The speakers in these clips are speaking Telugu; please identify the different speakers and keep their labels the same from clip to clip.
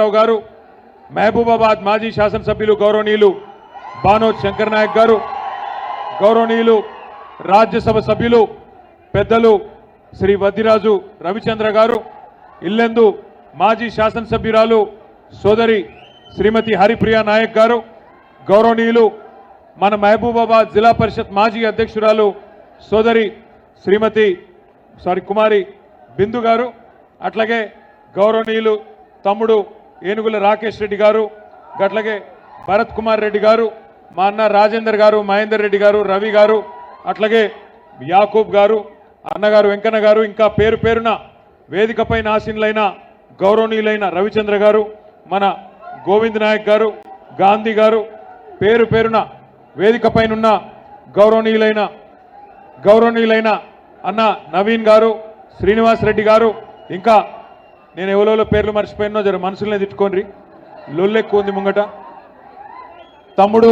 Speaker 1: రావు గారు, మహబూబాబాద్ మాజీ శాసనసభ్యులు గౌరవనీయులు బానోత్ శంకర్ నాయక్ గారు, గౌరవనీయులు రాజ్యసభ సభ్యులు పెద్దలు శ్రీ వద్దిరాజు రవిచంద్ర గారు, ఇల్లెందు మాజీ శాసనసభ్యురాలు సోదరి శ్రీమతి హరిప్రియ నాయక్ గారు, గౌరవనీయులు మన మహబూబాబాద్ జిల్లా పరిషత్ మాజీ అధ్యక్షురాలు సోదరి శ్రీమతి కుమారి బిందు గారు, అట్లాగే గౌరవనీయులు తమ్ముడు ఏనుగుల రాకేష్ రెడ్డి గారు, అట్లాగే భరత్ కుమార్ రెడ్డి గారు, మా అన్న రాజేందర్ గారు, మహేందర్ రెడ్డి గారు, రవి గారు, అట్లాగే యాకూబ్ గారు, అన్నగారు వెంకన్న గారు, ఇంకా పేరు పేరున వేదికపై ఆసీనులైన గౌరవనీయులైన రవిచంద్ర గారు, మన గోవింద్ నాయక్ గారు, గాంధీ గారు, పేరు పేరున వేదికపైనున్న గౌరవనీయులైన అన్న నవీన్ గారు, శ్రీనివాస్ రెడ్డి గారు, ఇంకా నేను ఎవరో పేర్లు మర్చిపోయినో జర మనసులనే తిట్టుకోండి, లొల్లెక్కువ ఉంది ముంగట. తమ్ముడు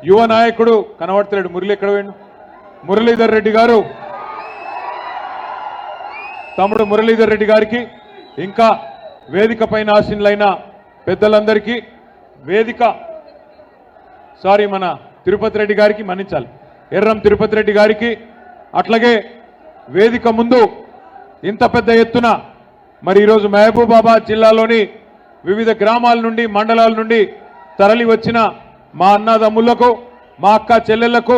Speaker 1: యువ నాయకుడు కనబడతాడు, మురళి ఎక్కడ వేయండు, మురళీధర్ రెడ్డి గారు, తమ్ముడు మురళీధర్ రెడ్డి గారికి, ఇంకా వేదిక పైన ఆసీనులైన పెద్దలందరికీ, మన తిరుపతి రెడ్డి గారికి మన్నించాలి, ఎర్రం తిరుపతి రెడ్డి గారికి, అట్లాగే వేదిక ముందు ఇంత పెద్ద ఎత్తున మరి ఈరోజు మహబూబాబాద్ జిల్లాలోని వివిధ గ్రామాల నుండి మండలాల నుండి తరలి వచ్చిన మా అన్నదమ్ములకు, మా అక్క చెల్లెళ్లకు,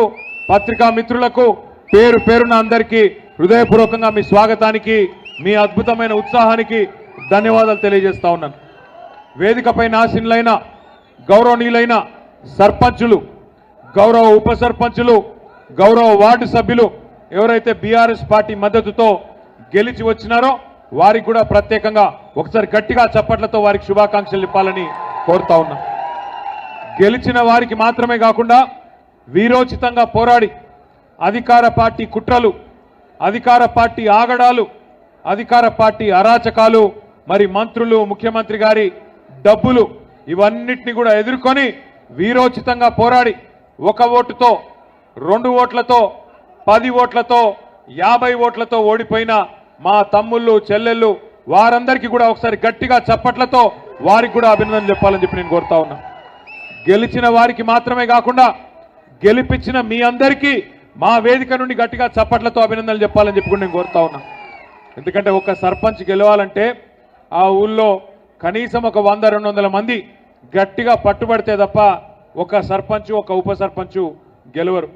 Speaker 1: పత్రికా మిత్రులకు పేరు పేరున అందరికీ హృదయపూర్వకంగా మీ స్వాగతానికి, మీ అద్భుతమైన ఉత్సాహానికి ధన్యవాదాలు తెలియజేస్తా ఉన్నాను. వేదికపై ఆసీనులైన గౌరవనీయులైన సర్పంచులు, గౌరవ ఉప సర్పంచులు, గౌరవ వార్డు సభ్యులు ఎవరైతే బీఆర్ఎస్ పార్టీ మద్దతుతో గెలిచి వచ్చినారో వారికి కూడా ప్రత్యేకంగా ఒకసారి గట్టిగా చప్పట్లతో వారికి శుభాకాంక్షలు ఇవ్వాలని కోరుతా ఉన్నా. గెలిచిన వారికి మాత్రమే కాకుండా వీరోచితంగా పోరాడి అధికార పార్టీ కుట్రలు, అధికార పార్టీ ఆగడాలు, అధికార పార్టీ అరాచకాలు, మరి మంత్రులు, ముఖ్యమంత్రి గారి డబ్బులు, ఇవన్నిటిని కూడా ఎదుర్కొని వీరోచితంగా పోరాడి 1 ఓటుతో, 2 ఓట్లతో, 10 ఓట్లతో, 50 ఓట్లతో ఓడిపోయిన మా తమ్ముళ్ళు, చెల్లెళ్ళు వారందరికీ కూడా ఒకసారి గట్టిగా చప్పట్లతో వారికి కూడా అభినందనలు చెప్పాలని చెప్పి నేను కోరుతా ఉన్నా. గెలిచిన వారికి మాత్రమే కాకుండా గెలిపించిన మీ అందరికీ మా వేదిక నుండి గట్టిగా చప్పట్లతో అభినందనలు చెప్పాలని చెప్పి నేను కోరుతా ఉన్నా. ఎందుకంటే ఒక సర్పంచ్ గెలవాలంటే ఆ ఊళ్ళో కనీసం ఒక 100-200 మంది గట్టిగా పట్టుబడితే తప్ప ఒక సర్పంచ్, ఒక ఉప సర్పంచ్ గెలవరు.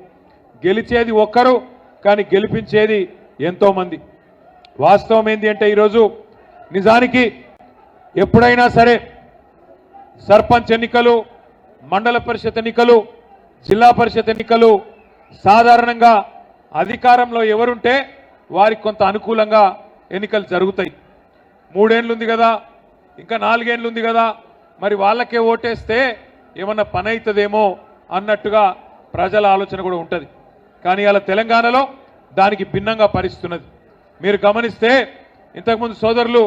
Speaker 1: గెలిచేది ఒక్కరు, కానీ గెలిపించేది ఎంతో మంది. వాస్తవం ఏంటి అంటే ఈరోజు నిజానికి ఎప్పుడైనా సరే సర్పంచ్ ఎన్నికలు, మండల పరిషత్ ఎన్నికలు, జిల్లా పరిషత్ ఎన్నికలు సాధారణంగా అధికారంలో ఎవరుంటే వారికి కొంత అనుకూలంగా ఎన్నికలు జరుగుతాయి. 3 ఏళ్ళు ఉంది కదా, ఇంకా 4 ఏళ్ళు ఉంది కదా, మరి వాళ్ళకే ఓటేస్తే ఏమన్నా పని అవుతుందేమో అన్నట్టుగా ప్రజల ఆలోచన కూడా ఉంటుంది. కానీ అలా తెలంగాణలో దానికి భిన్నంగా పరిస్థితున్నది. మీరు గమనిస్తే ఇంతకుముందు సోదరులు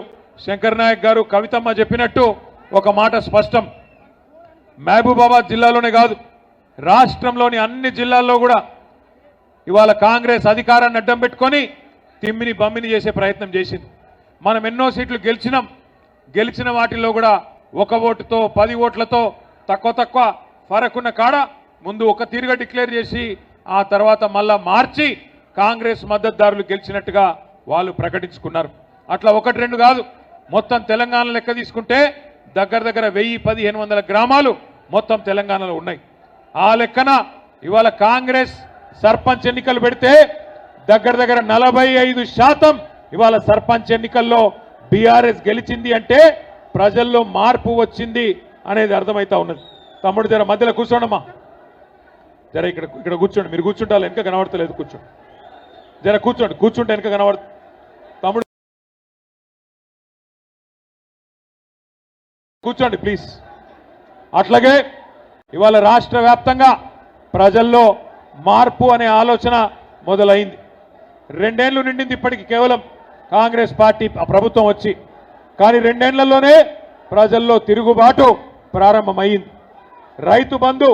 Speaker 1: శంకర్ నాయక్ గారు, కవితమ్మ చెప్పినట్టు ఒక మాట స్పష్టం. మహబూబాబాద్ జిల్లాలోనే కాదు, రాష్ట్రంలోని అన్ని జిల్లాల్లో కూడా ఇవాళ కాంగ్రెస్ అధికారాన్ని అడ్డం పెట్టుకొని తిమ్మిని బమ్మిని చేసే ప్రయత్నం చేసింది. మనం ఎన్నో సీట్లు గెలిచినాం. గెలిచిన వాటిల్లో కూడా 1 ఓటుతో, 10 ఓట్లతో తక్కువ ఫరకున్న కాడ ముందు ఒక తీరుగా డిక్లేర్ చేసి ఆ తర్వాత మళ్ళా మార్చి కాంగ్రెస్ మద్దతుదారులు గెలిచినట్టుగా వాళ్ళు ప్రకటించుకున్నారు. అట్లా 1-2 కాదు, మొత్తం తెలంగాణ లెక్క తీసుకుంటే దగ్గర 1000-1500 గ్రామాలు మొత్తం తెలంగాణలో ఉన్నాయి. ఆ లెక్కన ఇవాళ కాంగ్రెస్ సర్పంచ్ ఎన్నికలు పెడితే దగ్గర 45% ఇవాళ సర్పంచ్ ఎన్నికల్లో బీఆర్ఎస్ గెలిచింది అంటే ప్రజల్లో మార్పు వచ్చింది అనేది అర్థమవుతా ఉన్నది. తమ్ముడు జర మధ్యలో కూర్చోండమ్మా, జర ఇక్కడ కూర్చోండి. మీరు కూర్చుంటే వెనక కనబడతలేదు, కూర్చోండి. జర కూర్చుంటే వెనక కనబడుతుంది. తమ్ముడు కూర్చోండి ప్లీజ్. అట్లాగే ఇవాళ రాష్ట్ర వ్యాప్తంగా ప్రజల్లో మార్పు అనే ఆలోచన మొదలైంది. 2 ఏళ్లు నిండింది ఇప్పటికి కేవలం కాంగ్రెస్ పార్టీ ప్రభుత్వం వచ్చి, కానీ 2 ఏళ్లలోనే ప్రజల్లో తిరుగుబాటు ప్రారంభమైంది. రైతు బంధు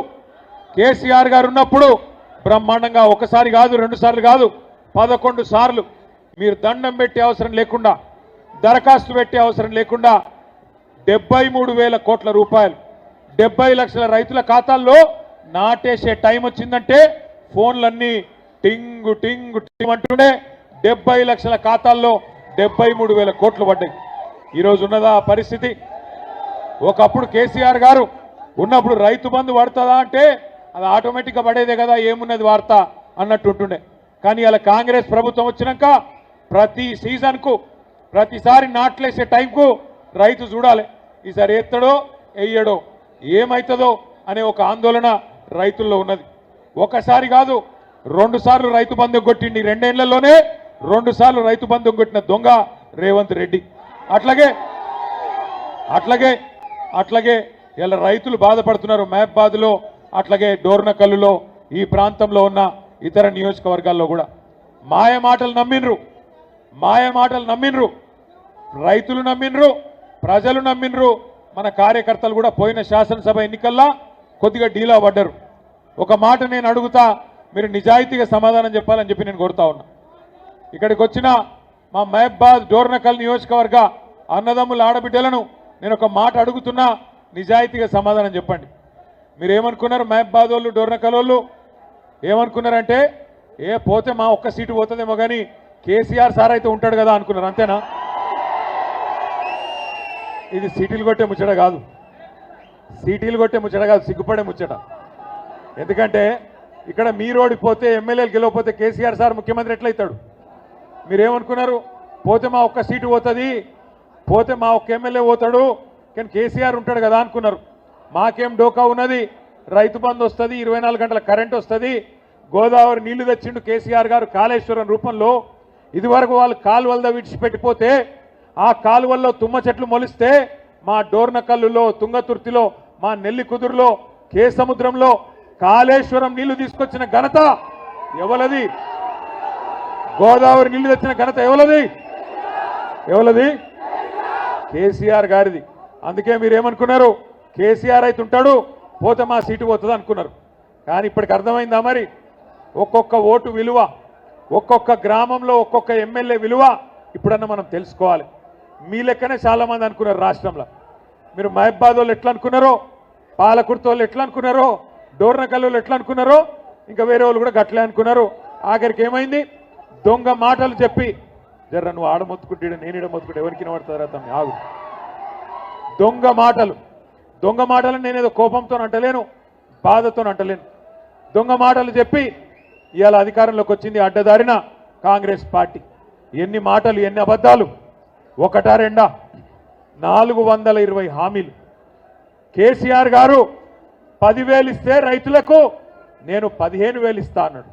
Speaker 1: కేసీఆర్ గారు ఉన్నప్పుడు బ్రహ్మాండంగా 1 సారి కాదు, 2 సార్లు కాదు, 11 సార్లు మీరు దండం పెట్టే అవసరం లేకుండా, దరఖాస్తు పెట్టే అవసరం లేకుండా 73,000 కోట్ల రూపాయలు 70 లక్షల రైతుల ఖాతాల్లో నాటేసే టైం వచ్చిందంటే ఫోన్లన్నీ టింగు టింగు టింగ్ అంటూనే 70 లక్షల ఖాతాల్లో 73,000 కోట్లు పడ్డాయి. ఈరోజు ఉన్నదా ఆ పరిస్థితి? ఒకప్పుడు కేసీఆర్ గారు ఉన్నప్పుడు రైతు బంధు పడుతుందా అంటే అది ఆటోమేటిక్గా పడేదే కదా, ఏమున్నది వార్త అన్నట్టు ఉంటుండే. కానీ అలా కాంగ్రెస్ ప్రభుత్వం వచ్చినాక ప్రతి సీజన్కు ప్రతిసారి నాట్లేసే టైంకు రైతు చూడాలి, ఈసారి ఎత్తడో వెయ్యడో ఏమవుతుందో అనే ఒక ఆందోళన రైతుల్లో ఉన్నది. ఒకసారి కాదు 2 సార్లు రైతు బంధు కొట్టిండి, 2 ఏళ్లలోనే 2 సార్లు రైతు బంధు కొట్టిన దొంగ రేవంత్ రెడ్డి. అట్లాగే ఇలా రైతులు బాధపడుతున్నారు మహబాద్లో, అట్లాగే డోర్నకల్లులో, ఈ ప్రాంతంలో ఉన్న ఇతర నియోజకవర్గాల్లో కూడా. మాయ మాటలు నమ్మిండ్రు, రైతులు నమ్మిండ్రు, ప్రజలు నమ్మిండ్రు, మన కార్యకర్తలు కూడా పోయిన శాసనసభ ఎన్నికల్లో కొద్దిగా డీలా పడ్డారు. ఒక మాట నేను అడుగుతా, మీరు నిజాయితీగా సమాధానం చెప్పాలని చెప్పి నేను కోరుతా ఉన్నా. ఇక్కడికి వచ్చిన మా మహబాద్ డోర్నకల్ నియోజకవర్గ అన్నదమ్ముల ఆడబిడ్డలను నేను ఒక మాట అడుగుతున్నా, నిజాయితీగా సమాధానం చెప్పండి. మీరు ఏమనుకున్నారు? మహబాద్ వాళ్ళు డోర్నకల్ వాళ్ళు ఏమనుకున్నారంటే పోతే మా ఒక్క సీటు పోతుందేమో కానీ కేసీఆర్ సార్ అయితే ఉంటాడు కదా అనుకున్నారు, అంతేనా? ఇది సీటీలు కొట్టే ముచ్చట కాదు, సిగ్గుపడే ముచ్చట. ఎందుకంటే ఇక్కడ మీరు ఓడిపోతే, ఎమ్మెల్యేలు గెలవకపోతే కేసీఆర్ సార్ ముఖ్యమంత్రి ఎట్లయితాడు? మీరేమనుకున్నారు? పోతే మా ఒక్క సీటు పోతుంది, పోతే మా ఒక్క ఎమ్మెల్యే పోతాడు, కానీ కేసీఆర్ ఉంటాడు కదా అనుకున్నారు. మాకేం డోకా ఉన్నది, రైతు బంధు వస్తుంది, 24 గంటల కరెంట్ వస్తుంది, గోదావరి నీళ్లు తెచ్చిండు కేసీఆర్ గారు కాళేశ్వరం రూపంలో. ఇదివరకు వాళ్ళు కాలువల్లో విడిచిపెట్టిపోతే ఆ కాలువల్లో తుమ్మ చెట్లు మొలిస్తే మా డోర్నకల్లులో, తుంగతుర్తిలో, మా నెల్లి కుదురులో, కేసముద్రంలో కాళేశ్వరం నీళ్లు తీసుకొచ్చిన ఘనత ఎవలది? గోదావరి నీళ్లు తెచ్చిన ఘనత ఎవలది? కేసీఆర్ గారిది. అందుకే మీరేమనుకున్నారు? కేసీఆర్ అయితే ఉంటాడు, పోతే మా సీటు పోతుంది అనుకున్నారు. కానీ ఇప్పటికి అర్థమైందా మరి? ఒక్కొక్క ఓటు విలువ, ఒక్కొక్క గ్రామంలో ఒక్కొక్క ఎమ్మెల్యే విలువ ఇప్పుడన్నా మనం తెలుసుకోవాలి. మీ లెక్కనే చాలామంది అనుకున్నారు రాష్ట్రంలో. మీరు మహబాద్ వాళ్ళు ఎట్లా అనుకున్నారో, పాలకుర్తి వాళ్ళు ఎట్లా అనుకున్నారో, డోర్నకల్ వాళ్ళు ఎట్లా అనుకున్నారో, ఇంకా వేరే వాళ్ళు కూడా గట్లే అనుకున్నారు. ఆఖరికి ఏమైంది? దొంగ మాటలు చెప్పి, జర్ర నువ్వు ఆడమొత్తుకుంటే నేను ఇడమొత్తుకుంటే ఎవరికి వినబడుతుందా తమ్మి ఆగు. దొంగ మాటలను నేనేదో కోపంతో అంటలేను, బాధతో అంటలేను. దొంగ మాటలు చెప్పి ఇవాళ అధికారంలోకి వచ్చింది అడ్డదారిన కాంగ్రెస్ పార్టీ. ఎన్ని మాటలు, ఎన్ని అబద్ధాలు! ఒకటా రెండా? 420 హామీలు. కేసీఆర్ గారు 10,000 ఇస్తే రైతులకు నేను 15,000 ఇస్తా అన్నాడు.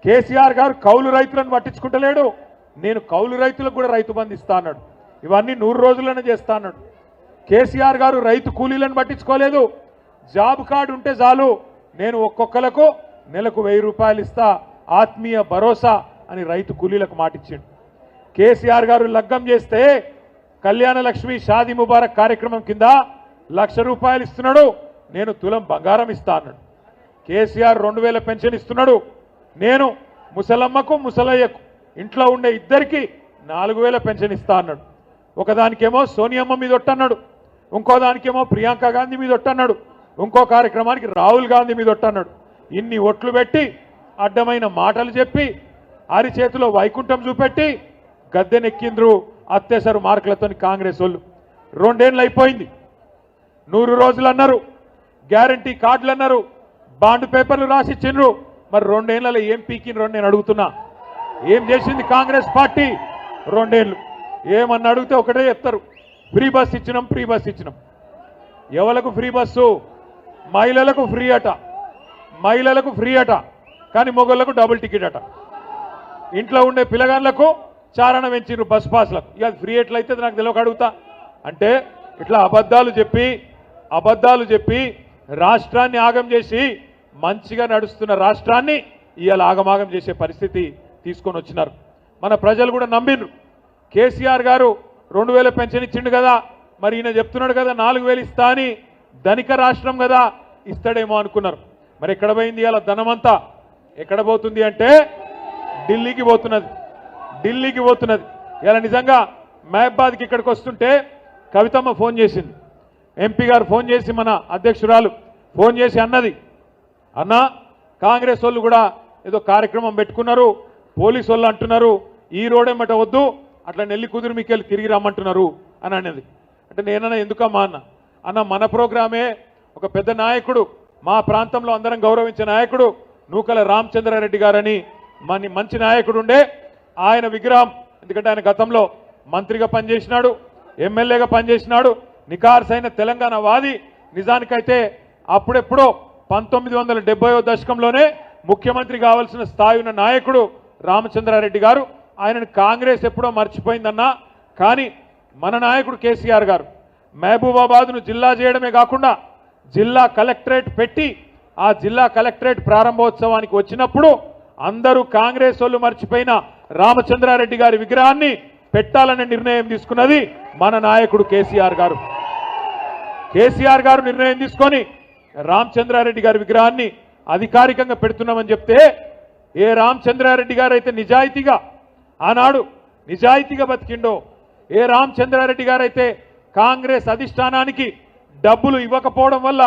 Speaker 1: కేసీఆర్ గారు కౌలు రైతులను పట్టించుకుంటలేడు, నేను కౌలు రైతులకు కూడా రైతు బంధు ఇస్తా అన్నాడు. ఇవన్నీ 100 రోజుల్లోనే చేస్తా అన్నాడు. కేసీఆర్ గారు రైతు కూలీలను పట్టించుకోలేదు, జాబ్ కార్డు ఉంటే చాలు, నేను ఒక్కొక్కలకు నెలకు 1000 రూపాయలు ఇస్తా, ఆత్మీయ భరోసా అని రైతు కూలీలకు మాటిచ్చిండు. కేసీఆర్ గారు లగ్గం చేస్తే కళ్యాణ లక్ష్మి షాదీ ముబారక్ కార్యక్రమం కింద 1,00,000 రూపాయలు ఇస్తున్నాడు, నేను తులం బంగారం ఇస్తా అన్నాడు. కేసీఆర్ 2,000 పెన్షన్ ఇస్తున్నాడు, నేను ముసలమ్మకు ముసలయ్యకు ఇంట్లో ఉండే ఇద్దరికి 4,000 పెన్షన్ ఇస్తా అన్నాడు. ఒకదానికేమో సోనియమ్మ మీద ఒట్టన్నాడు, ఇంకో దానికేమో ప్రియాంక గాంధీ మీద ఒట్టన్నాడు, ఇంకో కార్యక్రమానికి రాహుల్ గాంధీ మీద ఒట్టన్నాడు. ఇన్ని ఒట్లు పెట్టి, అడ్డమైన మాటలు చెప్పి, అరిచేతిలో వైకుంఠం చూపెట్టి గద్దెనెక్కిండ్రు అత్యవసర మార్కులతో కాంగ్రెస్ వాళ్ళు. 2 ఏళ్ళు అయిపోయింది. 100 రోజులు అన్నారు, గ్యారంటీ కార్డులు అన్నారు, బాండ్ పేపర్లు రాసిచ్చిండ్రు. మరి 2 ఏళ్లలో ఏం పీకిండ్రు నేను అడుగుతున్నా. ఏం చేసింది కాంగ్రెస్ పార్టీ? 2 ఏళ్ళు. ఏమన్నా అడిగితే ఒకటే చెప్తారు, ఫ్రీ బస్ ఇచ్చినాం. ఎవలకు ఫ్రీ బస్సు? మహిళలకు ఫ్రీ అట, కానీ మొగళ్లకు డబుల్ టికెట్ అట. ఇంట్లో ఉండే పిల్లగాళ్లకు చారణ పెంచిర్రు బస్ పాస్లకు. ఇక ఫ్రీ ఎట్లయితే నాకు తెలియక అడుగుతా. అంటే ఇట్లా అబద్ధాలు చెప్పి రాష్ట్రాన్ని ఆగం చేసి, మంచిగా నడుస్తున్న రాష్ట్రాన్ని ఇవాళ ఆగమాగం చేసే పరిస్థితి తీసుకొని వచ్చినారు. మన ప్రజలు కూడా నమ్మిండ్రు. కేసీఆర్ గారు 2,000 పెన్షన్ ఇచ్చిండు కదా, మరి ఈయన చెప్తున్నాడు కదా 4,000 ఇస్తా అని, ధనిక రాష్ట్రం కదా ఇస్తాడేమో అనుకున్నారు. మరి ఎక్కడ పోయింది ఇవాళ ధనమంతా? ఎక్కడ పోతుంది అంటే ఢిల్లీకి పోతున్నది. ఇలా నిజంగా మహబాద్కి ఇక్కడికి వస్తుంటే కవితమ్మ ఫోన్ చేసింది, ఎంపీ గారు ఫోన్ చేసి మన అధ్యక్షురాలు ఫోన్ చేసి అన్నది, అన్నా కాంగ్రెస్ వాళ్ళు కూడా ఏదో కార్యక్రమం పెట్టుకున్నారు, పోలీసు వాళ్ళు అంటున్నారు ఈ రోడేమట వద్దు, అట్లా నెల్లి కుదిరి మీకెళ్ళి తిరిగి రమ్మంటున్నారు అని అనేది. అంటే నేనన్నా ఎందుకమ్మా అన్న మన ప్రోగ్రామే ఒక పెద్ద నాయకుడు, మా ప్రాంతంలో అందరం గౌరవించే నాయకుడు నూకల రామచంద్రారెడ్డి గారని మంచి నాయకుడు ఉండే, ఆయన విగ్రహం, ఎందుకంటే ఆయన గతంలో మంత్రిగా పనిచేసినాడు, ఎమ్మెల్యేగా పనిచేసినాడు, నికార్సైన తెలంగాణ వాది. నిజానికైతే అప్పుడెప్పుడో 1970వ దశకంలోనే ముఖ్యమంత్రి కావాల్సిన స్థాయి ఉన్న నాయకుడు రామచంద్రారెడ్డి గారు. ఆయనను కాంగ్రెస్ ఎప్పుడో మర్చిపోయిందన్నా, కానీ మన నాయకుడు కేసీఆర్ గారు మహబూబాబాద్ను జిల్లా చేయడమే కాకుండా జిల్లా కలెక్టరేట్ పెట్టి ఆ జిల్లా కలెక్టరేట్ ప్రారంభోత్సవానికి వచ్చినప్పుడు అందరూ కాంగ్రెస్ వాళ్ళు మర్చిపోయిన రామచంద్రారెడ్డి గారి విగ్రహాన్ని పెట్టాలనే నిర్ణయం తీసుకున్నది మన నాయకుడు కేసీఆర్ గారు. కేసీఆర్ గారు నిర్ణయం తీసుకొని రామచంద్రారెడ్డి గారి విగ్రహాన్ని అధికారికంగా పెడుతున్నామని చెప్తే, ఏ రామచంద్రారెడ్డి గారు అయితే నిజాయితీగా ఆనాడు నిజాయితీగా బతికిండో, ఏ రామచంద్రారెడ్డి గారు అయితే కాంగ్రెస్ అధిష్టానానికి డబ్బులు ఇవ్వకపోవడం వల్ల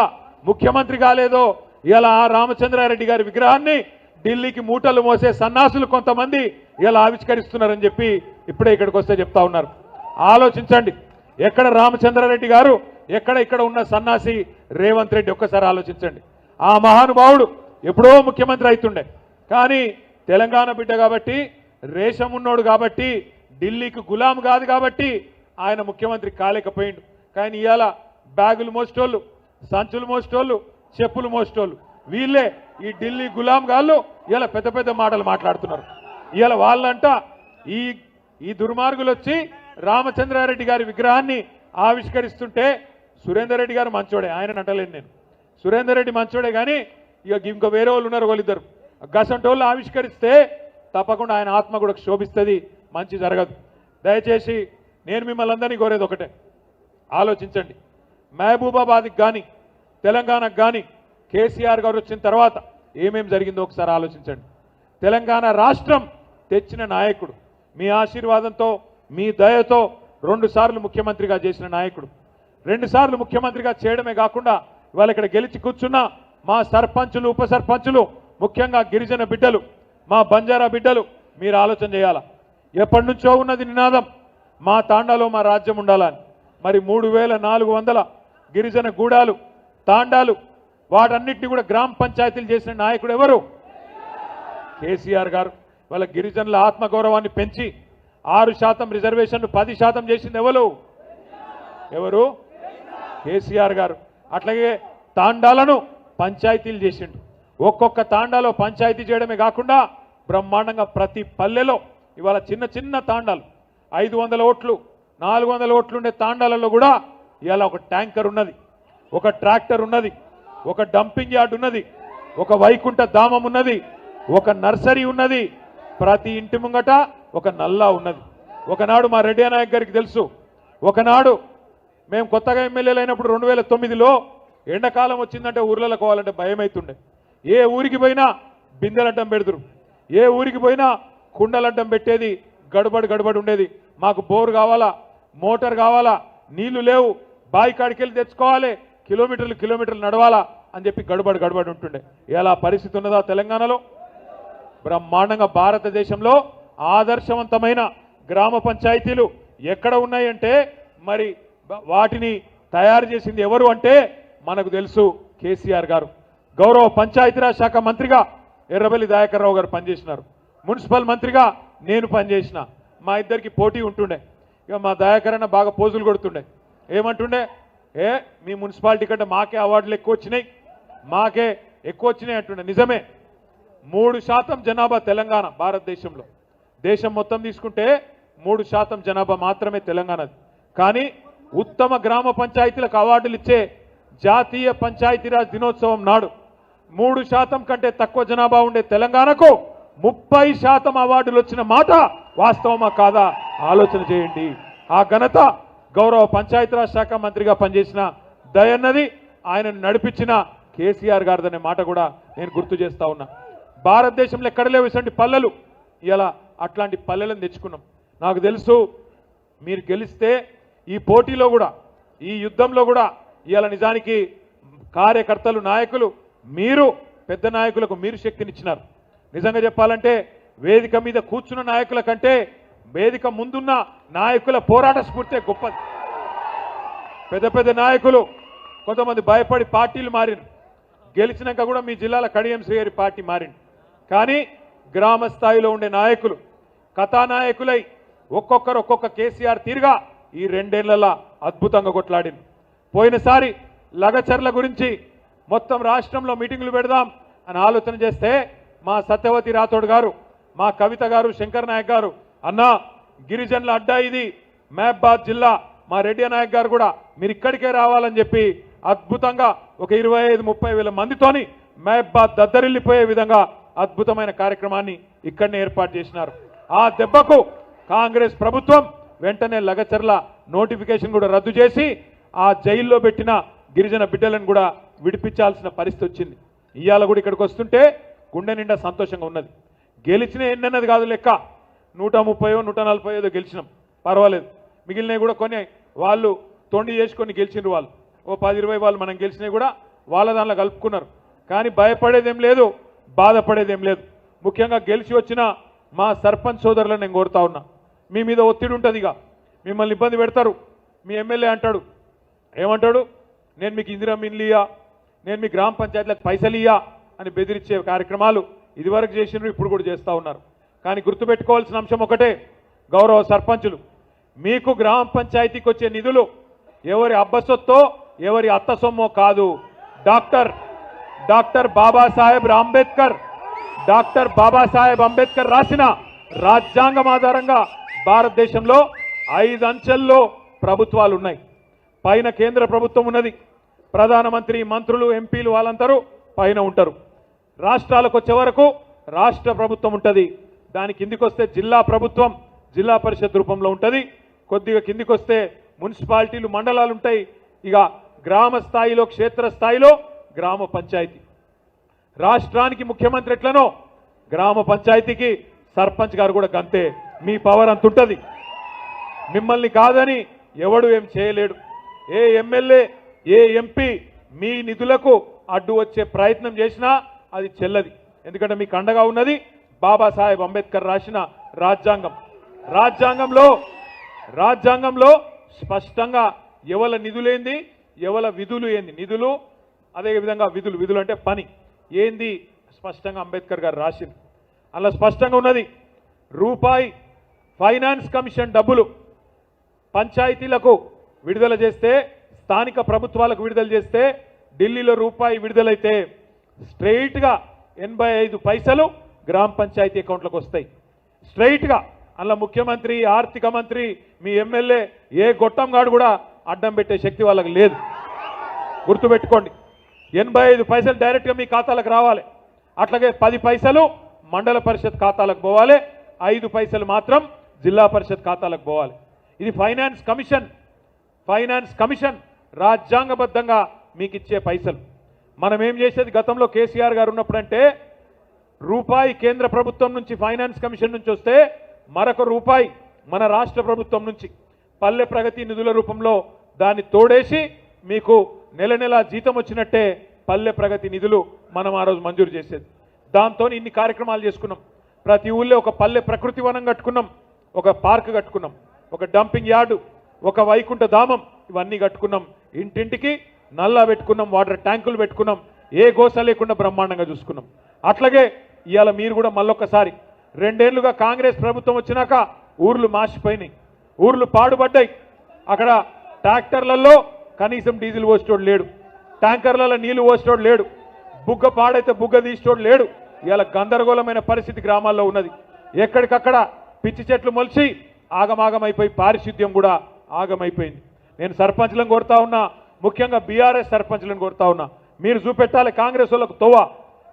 Speaker 1: ముఖ్యమంత్రి కాలేదో, ఇలా ఆ రామచంద్రారెడ్డి గారి విగ్రహాన్ని ఢిల్లీకి మూటలు మోసే సన్నాసులు కొంతమంది ఇలా ఆవిష్కరిస్తున్నారని చెప్పి ఇప్పుడే ఇక్కడికి వస్తే చెప్తా ఉన్నారు. ఆలోచించండి, ఎక్కడ రామచంద్రారెడ్డి గారు, ఎక్కడ ఇక్కడ ఉన్న సన్నాసి రేవంత్ రెడ్డి, ఒక్కసారి ఆలోచించండి. ఆ మహానుభావుడు ఎప్పుడో ముఖ్యమంత్రి అవుతుండే, కానీ తెలంగాణ బిడ్డ కాబట్టి, రేషం ఉన్నోడు కాబట్టి, ఢిల్లీకి గులాం కాదు కాబట్టి ఆయన ముఖ్యమంత్రి కాలేకపోయిండు. కానీ ఇవాళ బ్యాగులు మోసేటోళ్ళు, సంచులు మోసేటోళ్ళు, చెప్పులు మోసేటోళ్ళు వీళ్ళే ఈ ఢిల్లీ గులాం గాళ్ళు ఇలా పెద్ద పెద్ద మాటలు మాట్లాడుతున్నారు. ఇవాళ వాళ్ళంట ఈ దుర్మార్గులు వచ్చి రామచంద్రారెడ్డి గారి విగ్రహాన్ని ఆవిష్కరిస్తుంటే, సురేందర్ రెడ్డి గారు మంచోడే, ఆయన అంటలేను నేను, సురేందర్ రెడ్డి మంచోడే, కానీ ఇక ఇంకో వేరే వాళ్ళు ఉన్నారు, వాళ్ళిద్దరు గసంటోళ్ళు ఆవిష్కరిస్తే తప్పకుండా ఆయన ఆత్మ కూడా శోభిస్తుంది, మంచి జరగదు. దయచేసి నేను మిమ్మల్ని అందరినీ కోరేది ఒకటే, ఆలోచించండి. మహబూబాబాద్కి కానీ తెలంగాణకు కానీ కేసీఆర్ గారు వచ్చిన తర్వాత ఏమేం జరిగిందో ఒకసారి ఆలోచించండి. తెలంగాణ రాష్ట్రం తెచ్చిన నాయకుడు, మీ ఆశీర్వాదంతో మీ దయతో 2 సార్లు ముఖ్యమంత్రిగా చేసిన నాయకుడు, 2 సార్లు ముఖ్యమంత్రిగా చేయడమే కాకుండా ఇవాళ ఇక్కడ గెలిచి కూర్చున్న మా సర్పంచులు, ఉప సర్పంచులు, ముఖ్యంగా గిరిజన బిడ్డలు, మా బంజారా బిడ్డలు, మీరు ఆలోచన చేయాలా. ఎప్పటి నుంచో ఉన్నది నినాదం, మా తాండాలో మా రాజ్యం ఉండాలని. మరి 3400 గిరిజన గూడాలు, తాండాలు, వాటన్నిటిని కూడా గ్రామ పంచాయతీలు చేసిన నాయకుడు ఎవరు? కేసీఆర్ గారు. వాళ్ళ గిరిజనుల ఆత్మగౌరవాన్ని పెంచి 6% రిజర్వేషన్లు 10% చేసింది ఎవరు? కేసీఆర్ గారు. అట్లాగే తాండాలను పంచాయతీలు చేసిండు. ఒక్కొక్క తాండాలో పంచాయతీ చేయడమే కాకుండా బ్రహ్మాండంగా ప్రతి పల్లెలో ఇవాళ చిన్న చిన్న తాండాలు 500 ఓట్లు 400 ఓట్లు ఉండే తాండాలలో కూడా ఇవాళ ఒక ట్యాంకర్ ఉన్నది, ఒక ట్రాక్టర్ ఉన్నది, ఒక డంపింగ్ యార్డ్ ఉన్నది, ఒక వైకుంఠ ధామం ఉన్నది, ఒక నర్సరీ ఉన్నది, ప్రతి ఇంటి ముంగట ఒక నల్లా ఉన్నది. ఒకనాడు మా రెడ్డి నాయక్ గారికి తెలుసు, ఒకనాడు మేము కొత్తగా ఎమ్మెల్యేలు అయినప్పుడు 2009లో ఎండాకాలం వచ్చిందంటే ఊర్లలో పోవాలంటే భయం అవుతుండే. ఏ ఊరికి పోయినా బిందెలడ్డం పెడుతురు, ఏ ఊరికి పోయినా కుండలడ్డం పెట్టేది, గడబడి ఉండేది. మాకు బోర్ కావాలా, మోటార్ కావాలా, నీళ్లు లేవు, బావి కాడికి వెళ్ళి తెచ్చుకోవాలి, కిలోమీటర్లు నడవాలా అని చెప్పి గడబడి ఉంటుండే. ఇలా పరిస్థితి ఉన్నదా తెలంగాణలో? బ్రహ్మాండంగా భారతదేశంలో ఆదర్శవంతమైన గ్రామ పంచాయతీలు ఎక్కడ ఉన్నాయంటే మరి వాటిని తయారు చేసింది ఎవరు అంటే మనకు తెలుసు, కేసీఆర్ గారు. గౌరవ పంచాయతీరాజ్ శాఖ మంత్రిగా ఎర్రబెల్లి దయాకర్ రావు గారు పనిచేసినారు, మున్సిపల్ మంత్రిగా నేను పనిచేసిన. మా ఇద్దరికి పోటీ ఉంటుండే. ఇక మా దయాకర్ అన్న బాగా పోజులు కొడుతుండే, ఏమంటుండే, మీ మున్సిపాలిటీ కంటే మాకే అవార్డులు ఎక్కువ వచ్చినాయి అంటుండే. నిజమే, 3% జనాభా తెలంగాణ భారతదేశంలో. దేశం మొత్తం తీసుకుంటే 3% జనాభా మాత్రమే తెలంగాణది. కానీ ఉత్తమ గ్రామ పంచాయతీలకు అవార్డులు ఇచ్చే జాతీయ పంచాయతీరాజ్ దినోత్సవం నాడు 3% కంటే తక్కువ జనాభా ఉండే తెలంగాణకు 30% అవార్డులు వచ్చిన మాట వాస్తవమా కాదా ఆలోచన చేయండి. ఆ ఘనత గౌరవ పంచాయతీరాజ్ శాఖ మంత్రిగా పనిచేసిన దయన్నది, ఆయనను నడిపించిన కేసీఆర్ గారిదనే మాట కూడా నేను గుర్తు చేస్తా ఉన్నా. భారతదేశంలో ఎక్కడ లేవు ఇటువంటి పల్లెలు, ఇలా అట్లాంటి పల్లెలను తెచ్చుకున్నాం. నాకు తెలుసు మీరు గెలిస్తే ఈ పోటీలో కూడా ఈ యుద్ధంలో కూడా ఇవాళ నిజానికి కార్యకర్తలు నాయకులు మీరు పెద్ద నాయకులకు మీరు శక్తినిచ్చినారు. నిజంగా చెప్పాలంటే వేదిక మీద కూర్చున్న నాయకుల కంటే వేదిక ముందున్న నాయకుల పోరాట స్ఫూర్తి గొప్పది. పెద్ద పెద్ద నాయకులు కొంతమంది భయపడి పార్టీలు మారిన గెలిచినాక కూడా మీ జిల్లాల కడియం శ్రీహరి పార్టీ మారింది. కానీ గ్రామ స్థాయిలో ఉండే నాయకులు కథానాయకులై ఒక్కొక్కరు ఒక్కొక్క కేసీఆర్ తీరుగా ఈ 2 ఏళ్లలో అద్భుతంగా కొట్లాడింది. పోయినసారి లగచర్ల గురించి మొత్తం రాష్ట్రంలో మీటింగులు పెడదాం అని ఆలోచన చేస్తే మా సత్యవతి రాథోడ్ గారు, మా కవిత గారు, శంకర్ నాయక్ గారు అన్నా గిరిజనుల అడ్డా ఇది మహబాద్ జిల్లా, మా రెడ్డి నాయక్ గారు కూడా మీరు ఇక్కడికే రావాలని చెప్పి అద్భుతంగా ఒక 25-30 వేల మందితోని మహబాద్ దద్దరిల్లిపోయే విధంగా అద్భుతమైన కార్యక్రమాన్ని ఇక్కడనే ఏర్పాటు చేసినారు. ఆ దెబ్బకు కాంగ్రెస్ ప్రభుత్వం వెంటనే లగచర్ల నోటిఫికేషన్ కూడా రద్దు చేసి ఆ జైల్లో పెట్టిన గిరిజన బిడ్డలను కూడా విడిపించాల్సిన పరిస్థితి వచ్చింది. ఇవాళ కూడా ఇక్కడికి వస్తుంటే గుండె నిండా సంతోషంగా ఉన్నది. గెలిచిన ఎన్నన్నది కాదు లెక్క, 130-140 గెలిచినాం, పర్వాలేదు. మిగిలినవి కూడా కొన్ని వాళ్ళు తొండి చేసుకొని గెలిచినారు. వాళ్ళు ఓ 10-20 వాళ్ళు మనం గెలిచినవి కూడా వాళ్ళ దానిలో కలుపుకున్నారు. కానీ భయపడేదేం లేదు, బాధపడేదేం లేదు. ముఖ్యంగా గెలిచి వచ్చిన మా సర్పంచ్ సోదరులను నేను కోరుతా ఉన్నా, మీ మీద ఒత్తిడి ఉంటుంది, ఇక మిమ్మల్ని ఇబ్బంది పెడతారు. మీ ఎమ్మెల్యే అంటాడు, ఏమంటాడు, నేను మీకు ఇందిరా మిన్లు ఇయ్యా, నేను మీ గ్రామ పంచాయతీలకు పైసలు ఇయ్యా అని బెదిరించే కార్యక్రమాలు ఇదివరకు చేసినారు, ఇప్పుడు కూడా చేస్తూ ఉన్నారు. కానీ గుర్తుపెట్టుకోవాల్సిన అంశం ఒకటే, గౌరవ సర్పంచులు, మీకు గ్రామ పంచాయతీకి వచ్చే నిధులు ఎవరి అబ్బసొత్తో ఎవరి అత్త సొమ్మో కాదు. డాక్టర్ బాబాసాహెబ్ అంబేద్కర్ రాసిన రాజ్యాంగం ఆధారంగా భారతదేశంలో 5 అంచెల్లో ప్రభుత్వాలు ఉన్నాయి. పైన కేంద్ర ప్రభుత్వం ఉన్నది, ప్రధానమంత్రి, మంత్రులు, ఎంపీలు వాళ్ళందరూ పైన ఉంటారు. రాష్ట్రాలకు వచ్చే వరకు రాష్ట్ర ప్రభుత్వం ఉంటుంది. దాని కిందికి వస్తే జిల్లా ప్రభుత్వం జిల్లా పరిషత్ రూపంలో ఉంటుంది. కొద్దిగా కిందికి వస్తే మున్సిపాలిటీలు, మండలాలు ఉంటాయి. ఇక గ్రామ స్థాయిలో, క్షేత్ర స్థాయిలో గ్రామ పంచాయతీ. రాష్ట్రానికి ముఖ్యమంత్రి ఎట్లనో గ్రామ పంచాయతీకి సర్పంచ్ గారు కూడా గంతే. మీ పవర్ అంత ఉంటుంది. మిమ్మల్ని కాదని ఎవడు ఏం చేయలేడు. ఏ ఎమ్మెల్యే, ఏ ఎంపీ మీ నిధులకు అడ్డు వచ్చే ప్రయత్నం చేసినా అది చెల్లది. ఎందుకంటే మీకు అండగా ఉన్నది బాబాసాహెబ్ అంబేద్కర్ రాసిన రాజ్యాంగం. రాజ్యాంగంలో స్పష్టంగా ఎవల నిధులేంది, ఎవల విధులు ఏంది, నిధులు అదేవిధంగా విధులు అంటే పని ఏంది స్పష్టంగా అంబేద్కర్ గారు రాసింది. అలా స్పష్టంగా ఉన్నది, రూపాయి ఫైనాన్స్ కమిషన్ డబ్బులు పంచాయతీలకు విడుదల చేస్తే, స్థానిక ప్రభుత్వాలకు విడుదల చేస్తే, ఢిల్లీలో రూపాయి విడుదలైతే స్ట్రైట్గా 85 పైసలు గ్రామ పంచాయతీ అకౌంట్లకు వస్తాయి. స్ట్రైట్గా. అలా ముఖ్యమంత్రి, ఆర్థిక మంత్రి, మీ ఎమ్మెల్యే, ఏ గొట్టంగాడు కూడా అడ్డం పెట్టే శక్తి వాళ్ళకి లేదు. గుర్తుపెట్టుకోండి. 85 పైసలు డైరెక్ట్గా మీ ఖాతాలకు రావాలి. అట్లాగే 10 పైసలు మండల పరిషత్ ఖాతాలకు పోవాలి, 5 పైసలు మాత్రం జిల్లా పరిషత్ ఖాతాలకు పోవాలి. ఇది ఫైనాన్స్ కమిషన్ రాజ్యాంగబద్ధంగా మీకు ఇచ్చే పైసలు. మనం ఏం చేసేది, గతంలో కేసీఆర్ గారు ఉన్నప్పుడంటే రూపాయి కేంద్ర ప్రభుత్వం నుంచి, ఫైనాన్స్ కమిషన్ నుంచి వస్తే మరొక రూపాయి మన రాష్ట్ర ప్రభుత్వం నుంచి పల్లె ప్రగతి నిధుల రూపంలో దాన్ని తోడేసి మీకు నెల నెల జీతం వచ్చినట్టే పల్లె ప్రగతి నిధులు మనం ఆ రోజు మంజూరు చేసేది. దాంతో ఇన్ని కార్యక్రమాలు చేసుకున్నాం. ప్రతి ఊళ్ళో ఒక పల్లె ప్రకృతి వనం కట్టుకున్నాం, ఒక పార్క్ కట్టుకున్నాం, ఒక డంపింగ్ యార్డు, ఒక వైకుంఠ ధామం, ఇవన్నీ కట్టుకున్నాం. ఇంటింటికి నల్లా పెట్టుకున్నాం, వాటర్ ట్యాంకులు పెట్టుకున్నాం, ఏ గోస లేకుండా బ్రహ్మాండంగా చూసుకున్నాం. అట్లాగే ఇవాళ మీరు కూడా మళ్ళొక్కసారి 2 ఏళ్లుగా కాంగ్రెస్ ప్రభుత్వం వచ్చినాక ఊర్లు మాసిపోయినాయి, ఊర్లు పాడుపడ్డాయి. అక్కడ ట్రాక్టర్లలో కనీసం డీజిల్ పోసేటోడు లేడు, ట్యాంకర్లలో నీళ్లు పోసేటోడు లేడు, బుగ్గ పాడైతే బుగ్గ తీసేటోడు లేడు. ఇవాళ గందరగోళమైన పరిస్థితి గ్రామాల్లో ఉన్నది. ఎక్కడికక్కడ పిచ్చి చెట్లు మొలిచి ఆగమాగమైపోయి పారిశుద్ధ్యం కూడా ఆగమైపోయింది. నేను సర్పంచ్లను కోరుతా ఉన్నా, ముఖ్యంగా బీఆర్ఎస్ సర్పంచ్లను కోరుతా ఉన్నా, మీరు చూపెట్టాలి కాంగ్రెస్ వాళ్ళకు తోవ,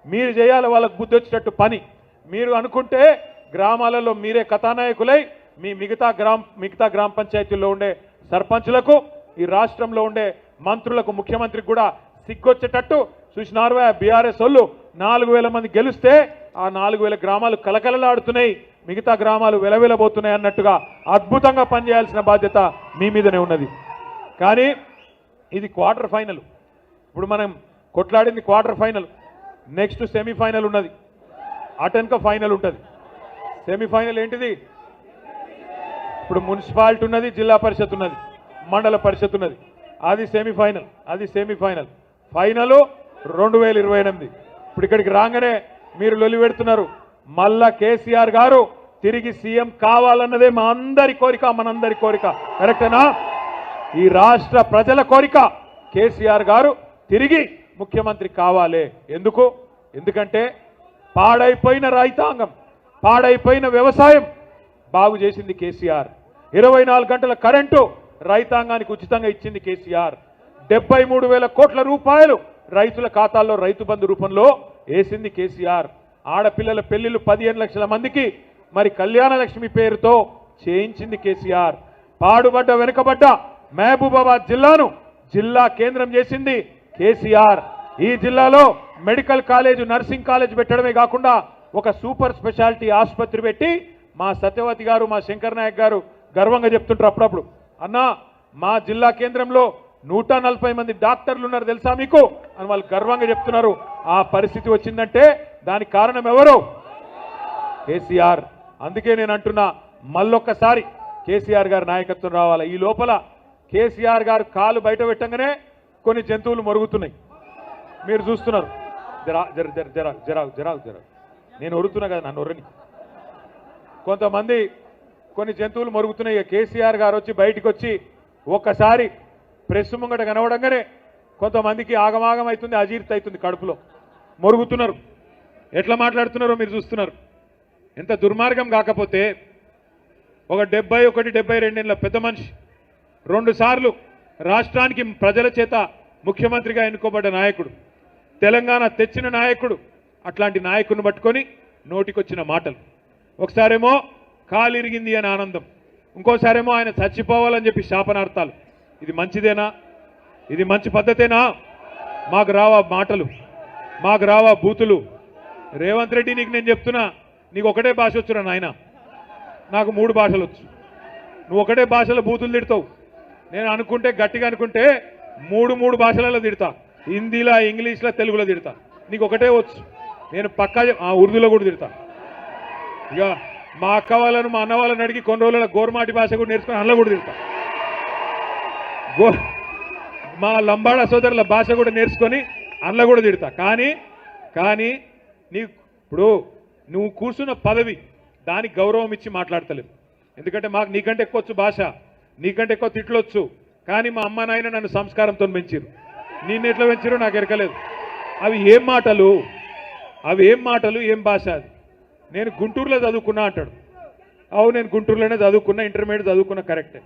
Speaker 1: మీరు చేయాలి వాళ్ళకు బుద్ధి వచ్చేటట్టు పని. మీరు అనుకుంటే గ్రామాలలో మీరే కథానాయకులై మీ మిగతా గ్రామ పంచాయతీల్లో ఉండే సర్పంచులకు, ఈ రాష్ట్రంలో ఉండే మంత్రులకు, ముఖ్యమంత్రికి కూడా సిగ్గొచ్చేటట్టు చూసినారు బీఆర్ఎస్ వాళ్ళు 4,000 మంది గెలిస్తే ఆ 4,000 గ్రామాలు కలకలలాడుతున్నాయి, మిగతా గ్రామాలు వెలవెలబోతున్నాయి అన్నట్టుగా అద్భుతంగా పనిచేయాల్సిన బాధ్యత మీ మీదనే ఉన్నది. కానీ ఇది క్వార్టర్ ఫైనల్. ఇప్పుడు మనం కొట్లాడింది క్వార్టర్ ఫైనల్, నెక్స్ట్ సెమీఫైనల్ ఉన్నది, అటెన్క ఫైనల్ ఉంటుంది. సెమీఫైనల్ ఏంటిది? ఇప్పుడు మున్సిపాలిటీ ఉన్నది, జిల్లా పరిషత్ ఉన్నది, మండల పరిషత్ ఉన్నది, అది సెమీఫైనల్. అది సెమీఫైనల్. ఫైనల్ 2028. ఇప్పుడు ఇక్కడికి రాగానే మీరు లొలి పెడుతున్నారు. మళ్ళా కేసీఆర్ గారు తిరిగి సీఎం కావాలన్నదే మా అందరి కోరిక, మనందరి కోరిక. కరెక్టేనా? ఈ రాష్ట్ర ప్రజల కోరిక కేసీఆర్ గారు తిరిగి ముఖ్యమంత్రి కావాలి. ఎందుకంటే పాడైపోయిన రైతాంగం, పాడైపోయిన వ్యవసాయం బాగు చేసింది కేసీఆర్. 24 గంటల కరెంటు రైతాంగానికి ఉచితంగా ఇచ్చింది కేసీఆర్. 73,000 కోట్ల రూపాయలు రైతుల ఖాతాల్లో రైతు బంధు రూపంలో వేసింది కేసీఆర్. ఆడపిల్లల పెళ్లిళ్లు 15 లక్షల మందికి మరి కళ్యాణ లక్ష్మి పేరుతో చేయించింది కేసీఆర్. పాడుబడ్డ వెనుకబడ్డ మహబూబాబాద్ జిల్లాను జిల్లా కేంద్రం చేసింది కేసీఆర్. ఈ జిల్లాలో మెడికల్ కాలేజ్, నర్సింగ్ కాలేజ్ పెట్టడమే కాకుండా ఒక సూపర్ స్పెషాలిటీ ఆసుపత్రి పెట్టి మా సత్యవతి గారు, మా శంకర్ నాయక్ గారు గర్వంగా చెప్తుంటారు అప్పుడప్పుడు, అన్నా మా జిల్లా కేంద్రంలో 140 మంది డాక్టర్లు ఉన్నారు తెలుసా మీకు అని వాళ్ళు గర్వంగా చెప్తున్నారు. ఆ పరిస్థితి వచ్చిందంటే దానికి కారణం ఎవరు? కేసీఆర్. అందుకే నేను అంటున్నా, మళ్ళొక్కసారి కేసీఆర్ గారి నాయకత్వం రావాలి. ఈ లోపల కేసీఆర్ గారు కాలు బయట పెట్టంగానే కొన్ని జంతువులు మరుగుతున్నాయి, మీరు చూస్తున్నారు. జరా నేను ఒరుతున్నా కదా, నన్ను ఒర్రని. కొంతమంది కొన్ని జంతువులు మరుగుతున్నాయి. కేసీఆర్ గారు వచ్చి బయటికి వచ్చి ఒక్కసారి ప్రెస్ ముంగట కనవడంగానే కొంతమందికి ఆగమాగం అవుతుంది, అజీర్తి అవుతుంది, కడుపులో మరుగుతున్నారు. ఎట్లా మాట్లాడుతున్నారో మీరు చూస్తున్నారు. ఎంత దుర్మార్గం కాకపోతే ఒక 71-72 ఏళ్ల పెద్ద మనిషి, 2 సార్లు రాష్ట్రానికి ప్రజల చేత ముఖ్యమంత్రిగా ఎన్నుకోబడ్డ నాయకుడు, తెలంగాణ తెచ్చిన నాయకుడు, అట్లాంటి నాయకుడిని పట్టుకొని నోటికొచ్చిన మాటలు. ఒకసారేమో కాలిరిగింది అని ఆనందం, ఇంకోసారేమో ఆయన చచ్చిపోవాలని చెప్పి శాపనార్థాలు. ఇది మంచిదేనా? ఇది మంచి పద్ధతేనా? మాకు రావా మాటలు, మాకు రావా బూతులు? రేవంత్ రెడ్డి, నీకు నేను చెప్తున్నా, నీకు ఒకటే భాష వచ్చురా నాయన, నాకు 3 భాషలు వచ్చు. నువ్వు ఒకటే భాషలో బూతులు తిడతావు. నేను అనుకుంటే గట్టిగా అనుకుంటే 3 భాషలలో తిడతా, హిందీలో, ఇంగ్లీష్లో, తెలుగులో తిడతా. నీకు ఒకటే వచ్చు. నేను పక్కా ఉర్దూలో కూడా తిడతా. ఇక మా అక్క వాళ్ళను, మా అన్న వాళ్ళని అడిగి కొన్ని రోజుల గోర్మాటి భాష కూడా నేర్చుకుని అందులో కూడా తిడతా. మా లంబాడా సోదరుల భాష కూడా నేర్చుకొని అందులో కూడా తిడతా. కానీ ఇప్పుడు నువ్వు కూర్చున్న పదవి, దానికి గౌరవం ఇచ్చి మాట్లాడతలేవు. ఎందుకంటే మాకు నీకంటే ఎక్కువ వచ్చు భాష, నీకంటే ఎక్కువ తిట్లొచ్చు. కానీ మా అమ్మ నాయన నన్ను సంస్కారంతో పెంచారు. నిన్ను ఎట్లా పెంచారో నాకు ఎరకలేదు. అవి ఏం మాటలు, ఏం భాష అది? నేను గుంటూరులో చదువుకున్నా అంటాడు. అవు, నేను గుంటూరులోనే చదువుకున్నా, ఇంటర్మీడియట్ చదువుకున్నా, కరెక్టే.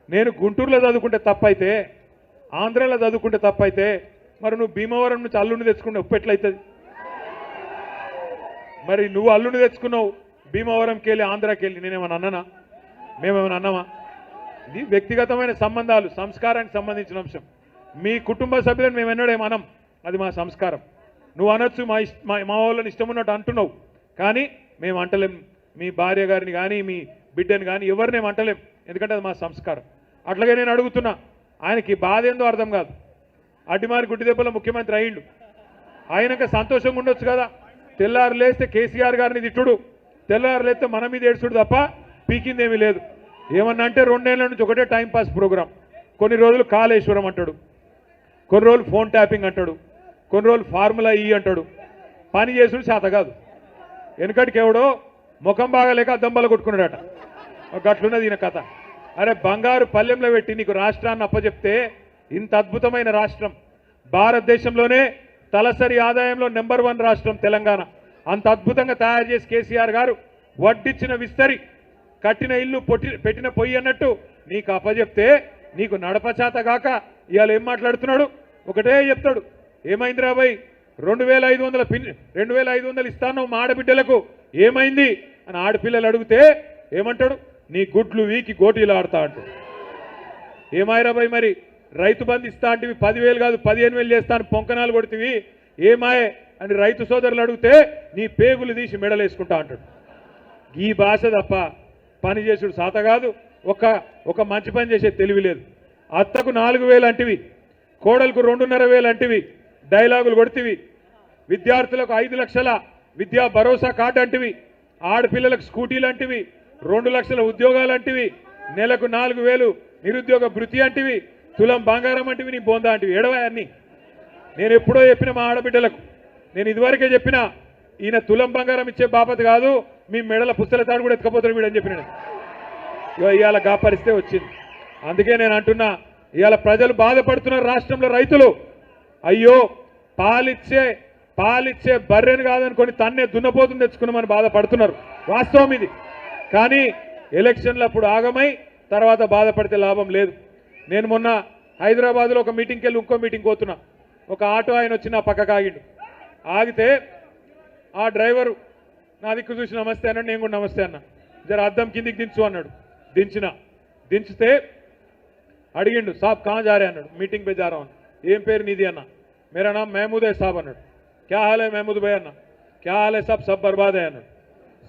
Speaker 1: నేను గుంటూరులో చదువుకుంటే తప్పైతే, ఆంధ్రాలో చదువుకుంటే తప్పైతే, మరి నువ్వు భీమవరం నుంచి అల్లుని తెచ్చుకుంటే ఉప్పు ఎట్లయితుంది? మరి నువ్వు అల్లుని తెచ్చుకున్నావు భీమవరంకి వెళ్ళి, ఆంధ్రాకి వెళ్ళి. నేనేమన్నా అన్నానా? మేమేమైనా అన్నామా? ఇది వ్యక్తిగతమైన సంబంధాలు, సంస్కారానికి సంబంధించిన అంశం. మీ కుటుంబ సభ్యులను మేము ఎన్నడేమనం, అది మా సంస్కారం. నువ్వు అనొచ్చు, మా వాళ్ళని ఇష్టం ఉన్నట్టు అంటున్నావు, కానీ మేము అంటలేం. మీ భార్య గారిని కానీ, మీ బిడ్డని కానీ ఎవరినేం అంటలేం, ఎందుకంటే అది మా సంస్కారం. అట్లాగే నేను అడుగుతున్నా, ఆయనకి బాధ ఏందో అర్థం కాదు. అడ్డిమారి గుడ్డి దెబ్బలో ముఖ్యమంత్రి అయ్యిండు, ఆయనక సంతోషంగా ఉండొచ్చు కదా. తెల్లారు లేస్తే కేసీఆర్ గారిని తిట్టుడు, తెల్లారు లేస్తే మన మీద ఏడ్చుడు తప్ప పీకిందేమీ లేదు. ఏమన్నా అంటే 2 ఏళ్ల నుంచి ఒకటే టైంపాస్ ప్రోగ్రాం. కొన్ని రోజులు కాళేశ్వరం అంటాడు, కొన్ని రోజులు ఫోన్ ట్యాపింగ్ అంటాడు, కొన్ని రోజులు ఫార్ములా ఈ అంటాడు. పని చేసుడు చేత కాదు. వెనుకటికి ఎవడో ముఖం బాగాలేక అద్దంబల కొట్టుకున్నాడట. గట్లున్నది ఈయన కథ. అరే బంగారు పల్లెంలో పెట్టి నీకు రాష్ట్రాన్ని అప్పచెప్తే, ఇంత అద్భుతమైన రాష్ట్రం, భారతదేశంలోనే తలసరి ఆదాయంలో నెంబర్ 1 రాష్ట్రం తెలంగాణ. అంత అద్భుతంగా తయారు చేసి కేసీఆర్ గారు వడ్డిచ్చిన విస్తరి, కట్టిన ఇల్లు పెట్టిన పొయ్యి అన్నట్టు నీకు అప్పచెప్తే, నీకు నడపచాత గాక ఇవాళ ఏం మాట్లాడుతున్నాడు? ఒకటే చెప్తాడు, ఏమైందిరా బాయ్ 2500 ఇస్తాను మా ఆడబిడ్డలకు, ఏమైంది అని ఆడపిల్లలు అడిగితే ఏమంటాడు? నీ గుడ్లు వీకి గోటీలు ఆడతా అంటాడు. ఏమాయిరా బాయ్ మరి రైతు బంధు ఇస్తా అంటివి 10,000 కాదు 15,000 చేస్తాను పొంకనాలు కొడుతీవి ఏమాయే అని రైతు సోదరులు అడిగితే నీ పేగులు తీసి మెడలేసుకుంటా అంటాడు. ఈ భాష తప్ప పని చేసుడు సాత కాదు. ఒక మంచి పని చేసే తెలివి లేదు. అత్తకు 4,000 అంటివి, కోడలకు 2,500 అంటివి, డైలాగులు కొడుతీవి. విద్యార్థులకు 5 లక్షల విద్యా భరోసా కార్డు అంటివి, ఆడపిల్లలకు స్కూటీలు అంటివి, 2 లక్షల ఉద్యోగాలు అంటివి, నెలకు 4,000 నిరుద్యోగ భృతి అంటివి, తులం బంగారం అంటివి, నీ బొందా అంటివి. ఎడవా అన్ని నేను ఎప్పుడో చెప్పిన మా ఆడబిడ్డలకు. నేను ఇదివరకే చెప్పిన ఈయన తులం బంగారం ఇచ్చే బాపతి కాదు, మీ మెడల పుస్తల తాడు కూడా ఎత్తుకపోతాడు వీడని చెప్పిన. ఇవాళ గా పరిస్థితే వచ్చింది. అందుకే నేను అంటున్నా, ఇవాళ ప్రజలు బాధపడుతున్నారు. రాష్ట్రంలో రైతులు అయ్యో పాలిచ్చే బర్రెను కాదనుకొని తన్నే దున్నపోతుని తెచ్చుకున్నామని బాధపడుతున్నారు. వాస్తవం ఇది. కానీ ఎలక్షన్లు అప్పుడు ఆగమై తర్వాత బాధపడితే లాభం లేదు. నేను మొన్న హైదరాబాద్లో ఒక మీటింగ్కి వెళ్ళి ఇంకో మీటింగ్ పోతున్నా. ఒక ఆటో ఆయన వచ్చి నా పక్కకు ఆగిండు. ఆగితే ఆ డ్రైవరు నా దిక్కు చూసి నమస్తే అన్నాడు. నేను కూడా నమస్తే అన్నా. జర అద్దం కిందికి దించు అన్నాడు. దించితే అడిగిండు సాబ్ కहाँ जा रहे అన్నాడు. మీటింగ్ पे जा रहा हूं. ఏం పేరు నీది అన్న. मेरा नाम महमूद है साहब అన్నాడు. क्या हाल है महमूद भाई అన్న. क्या हाल है साहब सब बर्बाद है అన్నాడు.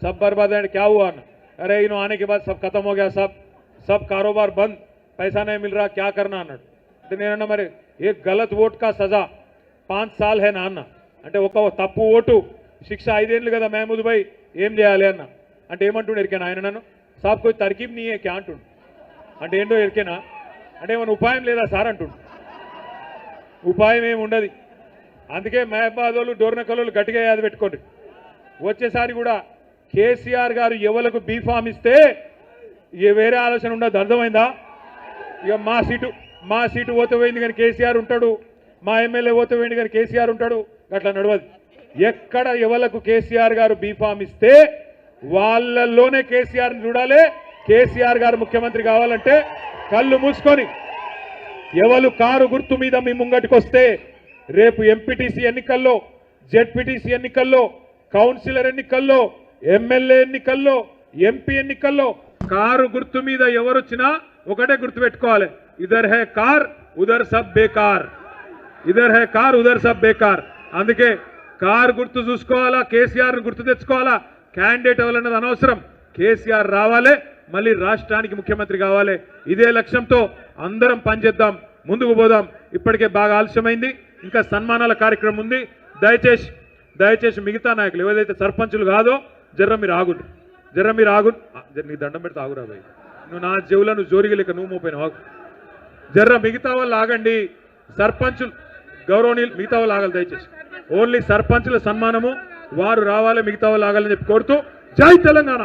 Speaker 1: सब बर्बाद है क्या हुआ అన్న. अरे इन आने के बाद सब खत्म हो गया साहब, सब कारोबार बंद, पैसा नहीं मिल रहा, क्या करना అన్నాడు. అంటే నేనన్నా మరి ఏ గలత్ ఓట్ కా సజా 5 साल है నా అన్న. అంటే ఒక తప్పు ఓటు శిక్ష 5 ఏళ్ళు కదా మహమూద్ భాయ్, ఏం చేయాలి అన్న. అంటే ఏమంటుండే ఎరికేనా ఆయన నన్ను. సాబ్ కోई तरकीब नहीं है क्या అంటుండు. అంటే ఏంటో ఎరికేనా. అంటే ఏమైనా ఉపాయం లేదా సార్ అంటుండు. ఉపాయం ఏమి ఉండదు. అందుకే మహబాదోళ్ళు డోర్నకలోళ్ళు గట్టిగా యాద పెట్టుకోండి. వచ్చేసారి కూడా కేసీఆర్ గారు ఎవలకు బీఫామ్ ఇస్తే వేరే ఆలోచన ఉండదు. అర్థమైందా. ఇక మా సీటు ఓటు పోయింది కానీ కేసీఆర్ ఉంటాడు, మా ఎమ్మెల్యే ఓటు పోయింది కానీ కేసీఆర్ ఉంటాడు, అట్లా నడవదు. ఎక్కడ ఎవలకు కేసీఆర్ గారు బీఫామ్ ఇస్తే వాళ్ళల్లోనే కేసీఆర్ని చూడాలి. కేసీఆర్ గారు ముఖ్యమంత్రి కావాలంటే కళ్ళు మూసుకొని ఎవరు కారు గుర్తు మీద మీ ముంగటికి వస్తే రేపు ఎంపీటీసీ ఎన్నికల్లో, జెడ్పీటీసీ ఎన్నికల్లో, కౌన్సిలర్ ఎన్నికల్లో, ఎమ్మెల్యే ఎన్నికల్లో, ఎంపీ ఎన్నికల్లో కారు గుర్తు మీద ఎవరొచ్చినా ఒకటే గుర్తు పెట్టుకోవాలి. ఇదర్ హే కార్ ఉదర్ సబ్ బేకార్, ఇదర్ హే కార్ ఉదర్ సబ్ బేకార్. అందుకే కారు గుర్తు చూసుకోవాలా, కేసీఆర్ గుర్తు తెచ్చుకోవాలా. క్యాండిడేట్ ఎవరన్నది అనవసరం. కేసీఆర్ రావాలి, మళ్ళీ రాష్ట్రానికి ముఖ్యమంత్రి కావాలి. ఇదే లక్ష్యంతో అందరం పనిచేద్దాం, ముందుకు పోదాం. ఇప్పటికే బాగా ఆలస్యమైంది, ఇంకా సన్మానాల కార్యక్రమం ఉంది. దయచేసి మిగతా నాయకులు ఏదైతే సర్పంచులు కాదో జర్ర మీరు ఆగుండు. నీకు దండం పెడితే ఆగురా భయ్. నువ్వు నా చెవులను జోరిగి లేక నువ్వు మోపోయిన ఆగు. జర్ర మిగతా వాళ్ళు ఆగండి. సర్పంచులు గౌరవనీయులు మిగతా వాళ్ళు ఆగాలి. దయచేసి ఓన్లీ సర్పంచుల సన్మానము వారు రావాలి, మిగతా వాళ్ళు ఆగాలని చెప్పి కోరుతూ జై తెలంగాణ.